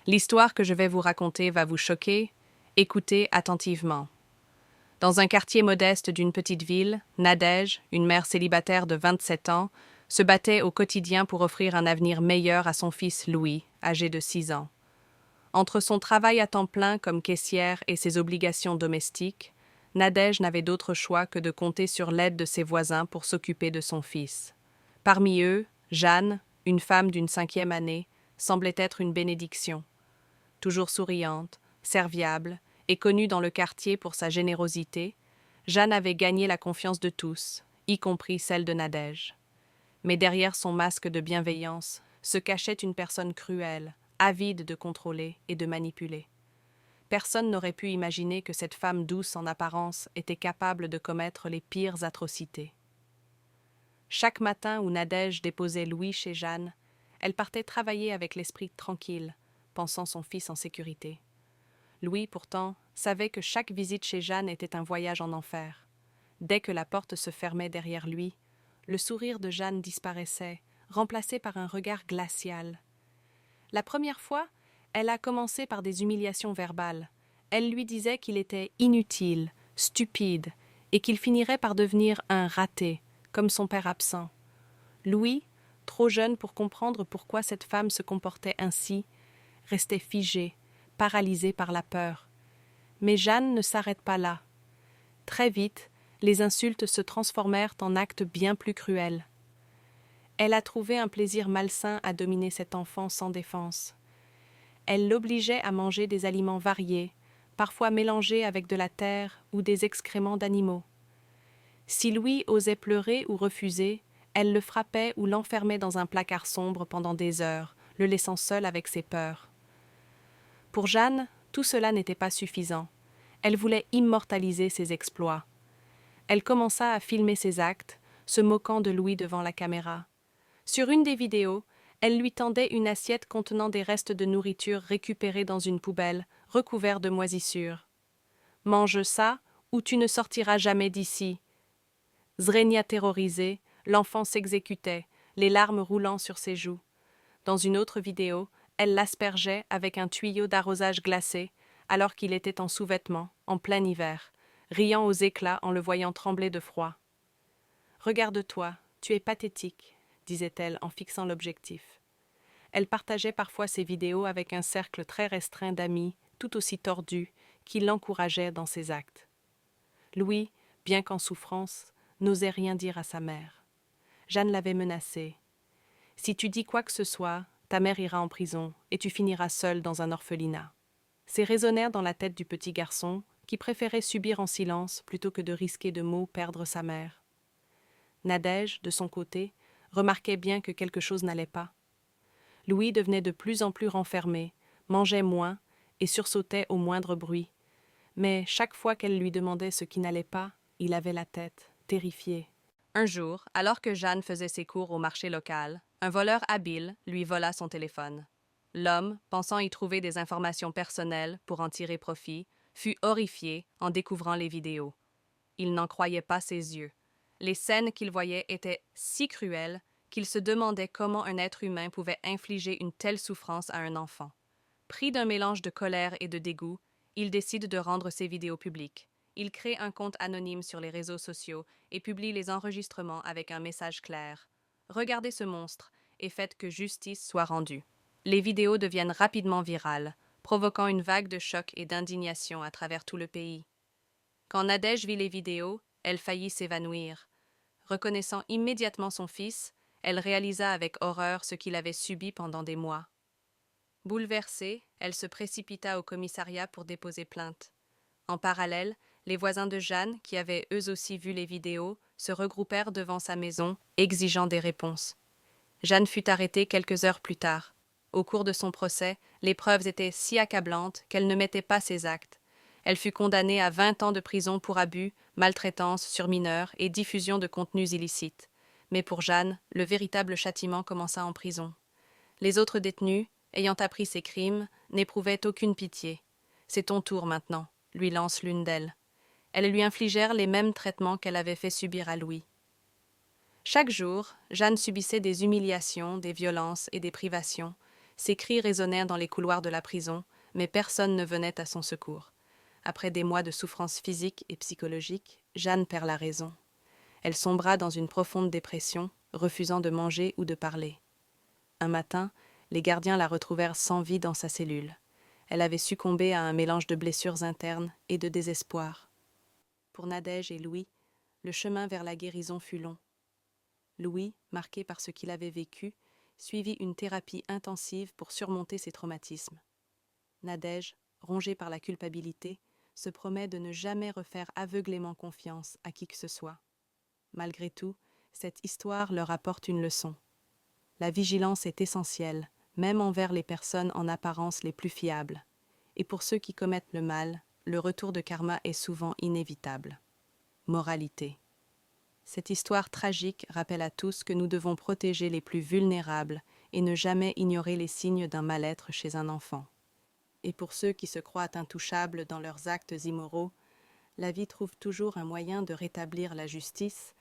L'histoire que je vais vous raconter va vous choquer. Écoutez attentivement. Dans un quartier modeste d'une petite ville, Nadège, une mère célibataire de 27 ans, se battait au quotidien pour offrir un avenir meilleur à son fils Louis, âgé de 6 ans. Entre son travail à temps plein comme caissière et ses obligations domestiques, Nadège n'avait d'autre choix que de compter sur l'aide de ses voisins pour s'occuper de son fils. Parmi eux, Jeanne, une femme d'une 5e année, semblait être une bénédiction. Toujours souriante, serviable et connue dans le quartier pour sa générosité, Jeanne avait gagné la confiance de tous, y compris celle de Nadège. Mais derrière son masque de bienveillance se cachait une personne cruelle, avide de contrôler et de manipuler. Personne n'aurait pu imaginer que cette femme douce en apparence était capable de commettre les pires atrocités. Chaque matin où Nadège déposait Louis chez Jeanne, elle partait travailler avec l'esprit tranquille, pensant son fils en sécurité. Louis, pourtant, savait que chaque visite chez Jeanne était un voyage en enfer. Dès que la porte se fermait derrière lui, le sourire de Jeanne disparaissait, remplacé par un regard glacial. La première fois, elle a commencé par des humiliations verbales. Elle lui disait qu'il était inutile, stupide, et qu'il finirait par devenir un raté, comme son père absent. Louis, trop jeune pour comprendre pourquoi cette femme se comportait ainsi, restait figé, paralysé par la peur. Mais Jeanne ne s'arrête pas là. Très vite, les insultes se transformèrent en actes bien plus cruels. Elle a trouvé un plaisir malsain à dominer cet enfant sans défense. Elle l'obligeait à manger des aliments variés, parfois mélangés avec de la terre ou des excréments d'animaux. Si Louis osait pleurer ou refuser, elle le frappait ou l'enfermait dans un placard sombre pendant des heures, le laissant seul avec ses peurs. Pour Jeanne, tout cela n'était pas suffisant. Elle voulait immortaliser ses exploits. Elle commença à filmer ses actes, se moquant de Louis devant la caméra. Sur une des vidéos, elle lui tendait une assiette contenant des restes de nourriture récupérés dans une poubelle, recouverts de moisissures. « Mange ça, ou tu ne sortiras jamais d'ici. » Zrenia terrorisée, l'enfant s'exécutait, les larmes roulant sur ses joues. Dans une autre vidéo, elle l'aspergeait avec un tuyau d'arrosage glacé, alors qu'il était en sous-vêtements, en plein hiver, riant aux éclats en le voyant trembler de froid. « Regarde-toi, tu es pathétique, » disait-elle en fixant l'objectif. Elle partageait parfois ses vidéos avec un cercle très restreint d'amis, tout aussi tordus, qui l'encourageaient dans ses actes. Louis, bien qu'en souffrance, n'osait rien dire à sa mère. Jeanne l'avait menacé. « Si tu dis quoi que ce soit, ta mère ira en prison et tu finiras seule dans un orphelinat. » C'est résonnèrent dans la tête du petit garçon, qui préférait subir en silence plutôt que de risquer de mots perdre sa mère. Nadège, de son côté, remarquait bien que quelque chose n'allait pas. Louis devenait de plus en plus renfermé, mangeait moins et sursautait au moindre bruit. Mais chaque fois qu'elle lui demandait ce qui n'allait pas, il avait la tête, terrifié. Un jour, alors que Jeanne faisait ses cours au marché local, un voleur habile lui vola son téléphone. L'homme, pensant y trouver des informations personnelles pour en tirer profit, fut horrifié en découvrant les vidéos. Il n'en croyait pas ses yeux. Les scènes qu'il voyait étaient si cruelles qu'il se demandait comment un être humain pouvait infliger une telle souffrance à un enfant. Pris d'un mélange de colère et de dégoût, il décide de rendre ses vidéos publiques. Il crée un compte anonyme sur les réseaux sociaux et publie les enregistrements avec un message clair. « Regardez ce monstre et faites que justice soit rendue. » Les vidéos deviennent rapidement virales, provoquant une vague de choc et d'indignation à travers tout le pays. Quand Nadège vit les vidéos, elle faillit s'évanouir. Reconnaissant immédiatement son fils, elle réalisa avec horreur ce qu'il avait subi pendant des mois. Bouleversée, elle se précipita au commissariat pour déposer plainte. En parallèle, les voisins de Jeanne, qui avaient eux aussi vu les vidéos, se regroupèrent devant sa maison, exigeant des réponses. Jeanne fut arrêtée quelques heures plus tard. Au cours de son procès, les preuves étaient si accablantes qu'elle ne mettait pas ses actes. Elle fut condamnée à 20 ans de prison pour abus, maltraitance sur mineurs et diffusion de contenus illicites. Mais pour Jeanne, le véritable châtiment commença en prison. Les autres détenus, ayant appris ses crimes, n'éprouvaient aucune pitié. « C'est ton tour maintenant », lui lance l'une d'elles. Elles lui infligèrent les mêmes traitements qu'elle avait fait subir à Louis. Chaque jour, Jeanne subissait des humiliations, des violences et des privations. Ses cris résonnèrent dans les couloirs de la prison, mais personne ne venait à son secours. Après des mois de souffrance physique et psychologique, Jeanne perd la raison. Elle sombra dans une profonde dépression, refusant de manger ou de parler. Un matin, les gardiens la retrouvèrent sans vie dans sa cellule. Elle avait succombé à un mélange de blessures internes et de désespoir. Pour Nadège et Louis, le chemin vers la guérison fut long. Louis, marqué par ce qu'il avait vécu, suivit une thérapie intensive pour surmonter ses traumatismes. Nadège, rongée par la culpabilité, se promet de ne jamais refaire aveuglément confiance à qui que ce soit. Malgré tout, cette histoire leur apporte une leçon. La vigilance est essentielle, même envers les personnes en apparence les plus fiables. Et pour ceux qui commettent le mal, le retour de karma est souvent inévitable. Moralité. Cette histoire tragique rappelle à tous que nous devons protéger les plus vulnérables et ne jamais ignorer les signes d'un mal-être chez un enfant. Et pour ceux qui se croient intouchables dans leurs actes immoraux, la vie trouve toujours un moyen de rétablir la justice